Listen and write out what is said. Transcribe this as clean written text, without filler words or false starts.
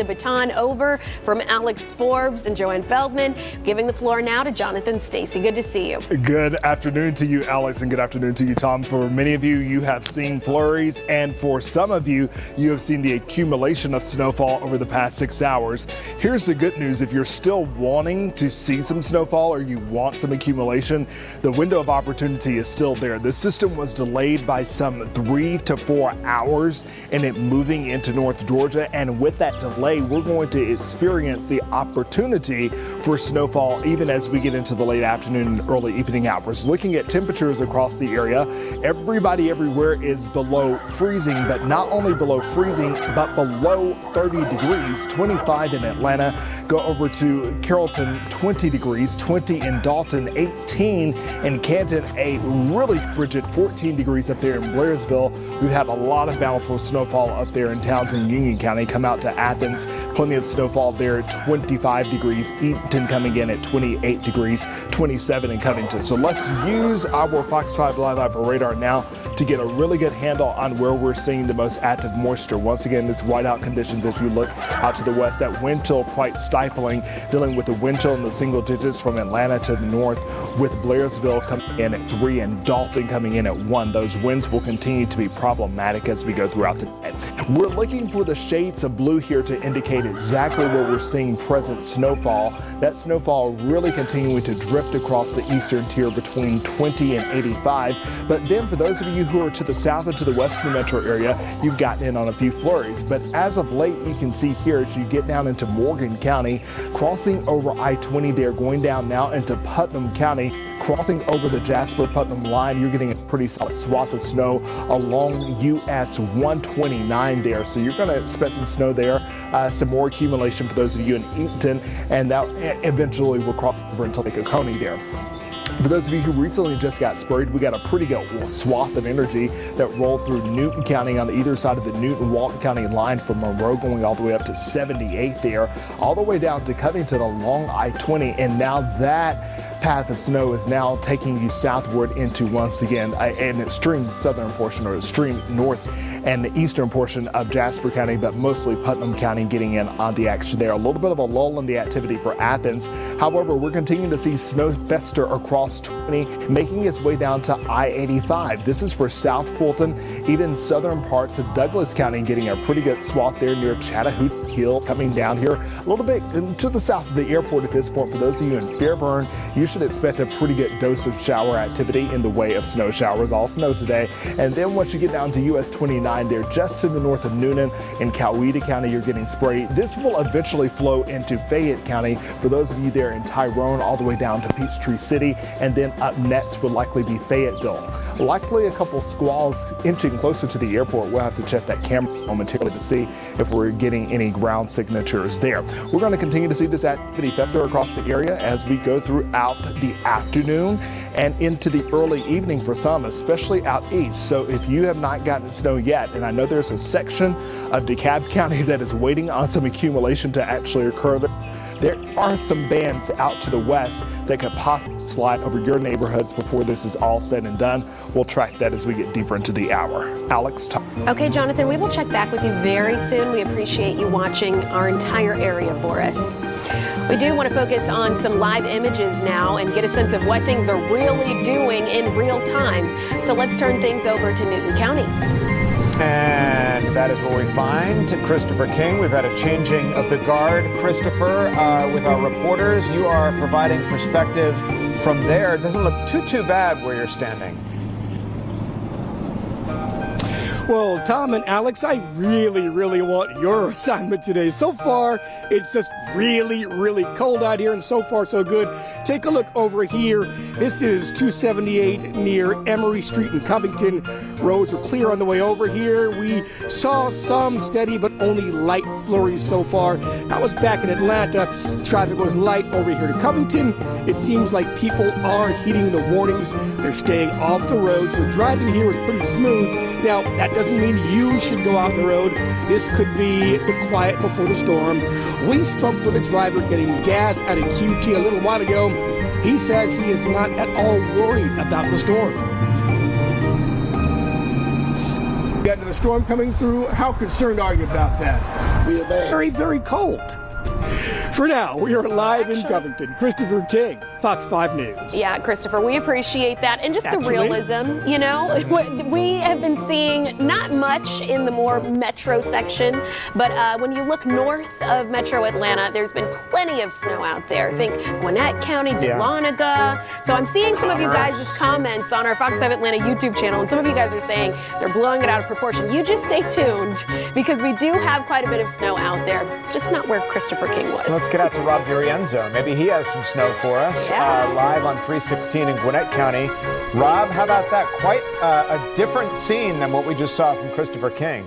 the baton over from Alex Forbes and Joanne Feldman, giving the floor now to Jonathan Stacy. Good to see you. Good afternoon to you, Alex, and good afternoon to you, Tom. For many of you, you have seen flurries, and for some of you, you have seen the accumulation of snowfall over the past 6 hours. Here's the good news. If you're still wanting to see some snowfall or you want some accumulation, the window of opportunity is still there. The system was delayed by some 3 to 4 hours in it moving into North Georgia, and with that delay, we're going to experience the opportunity for snowfall even as we get into the late afternoon and early evening hours. Looking at temperatures across the area, everybody everywhere is below freezing, but not only below freezing, but below 30 degrees, 25 in Atlanta. Go over to Carrollton, 20 degrees, 20 in Dalton, 18 in Canton, a really frigid 14 degrees up there in Blairsville. We've had a lot of bountiful snowfall up there in Townsend, Union County. Come out to Athens, plenty of snowfall there, 25 degrees. Eaton coming in at 28 degrees, 27 in Covington. So let's use our Fox 5 Live Viper radar now to get a really good handle on where we're seeing the most active moisture. Once again, this whiteout conditions as you look out to the west. That wind chill quite stifling, dealing with the wind chill in the single digits from Atlanta to the north, with Blairsville coming in at 3 and Dalton coming in at 1. Those winds will continue to be problematic as we go throughout the day. We're looking for the shades of blue here to indicate exactly where we're seeing present snowfall. That snowfall really continuing to drift across the eastern tier between 20 and 85. But then for those of you who are to the south and to the west of the metro area, you've gotten in on a few flurries. But as of late, you can see here as you get down into Morgan County, crossing over I-20 there, going down now into Putnam County, crossing over the Jasper-Putnam line, you're getting a pretty solid swath of snow along US 129 there. So you're going to expect some snow there, some more accumulation for those of you in Eaton, and that eventually will cross over into Lake Oconee there. For those of you who recently just got sprayed, we got a pretty good swath of energy that rolled through Newton County on either side of the Newton-Walton County line from Monroe going all the way up to 78 there, all the way down to Covington along I-20. And now that path of snow is now taking you southward into, once again, an extreme southern portion or extreme north and the eastern portion of Jasper County, but mostly Putnam County getting in on the action there. A little bit of a lull in the activity for Athens. However, we're continuing to see snow fester across 20, making its way down to I-85. This is for South Fulton, even southern parts of Douglas County getting a pretty good swath there near Chattahoochee Hills, coming down here a little bit to the south of the airport at this point. For those of you in Fairburn, you should expect a pretty good dose of shower activity in the way of snow showers. All snow today. And then once you get down to US 29 there, just to the north of Noonan in Coweta County, you're getting sprayed. This will eventually flow into Fayette County for those of you there in Tyrone, all the way down to Peachtree City, and then up next would likely be Fayetteville. Likely a couple squalls inching closer to the airport. We'll have to check that camera momentarily to see if we're getting any ground signatures there. We're going to continue to see this activity fester across the area as we go throughout the afternoon and into the early evening for some, especially out east. So if you have not gotten snow yet, and I know there's a section of DeKalb County that is waiting on some accumulation to actually occur, there are some bands out to the west that could possibly slide over your neighborhoods before this is all said and done. We'll track that as we get deeper into the hour. Alex, Tom. Okay, Jonathan, we will check back with you very soon. We appreciate you watching our entire area for us. We do want to focus on some live images now and get a sense of what things are really doing in real time. So let's turn things over to Newton County. And that is where we find Christopher King. We've had a changing of the guard. Christopher, with our reporters, you are providing perspective from there. It doesn't look too bad where you're standing. Well, Tom and Alex, I really want your assignment today. So far, it's just really cold out here, and so far so good. Take a look over here. This is 278 near Emory Street in Covington. Roads are clear on the way over here. We saw some steady but only light flurries so far. That was back in Atlanta. Traffic was light over here to Covington. It seems like people are heeding the warnings. They're staying off the road, so driving here was pretty smooth. Now, that doesn't mean you should go out the road. This could be the quiet before the storm. We spoke with a driver getting gas at a QT a little while ago. He says he is not at all worried about the storm. Got the storm coming through. How concerned are you about that? We obey. Very, very cold. For now, we are live in Covington. Christopher King, Fox 5 News. Yeah, Christopher, we appreciate that. And just the Absolutely. realism, you know. We have been seeing not much in the more metro section, but when you look north of metro Atlanta, there's been plenty of snow out there. Think Gwinnett County, Dahlonega. So I'm seeing some of you guys' comments on our Fox 5 Atlanta YouTube channel, and some of you guys are saying they're blowing it out of proportion. You just stay tuned, because we do have quite a bit of snow out there, just not where Christopher King was. Let's get out to Rob DiRienzo. Maybe he has some snow for us. Yeah. Live on 316 in Gwinnett County. Rob, how about that? Quite a different scene than what we just saw from Christopher King.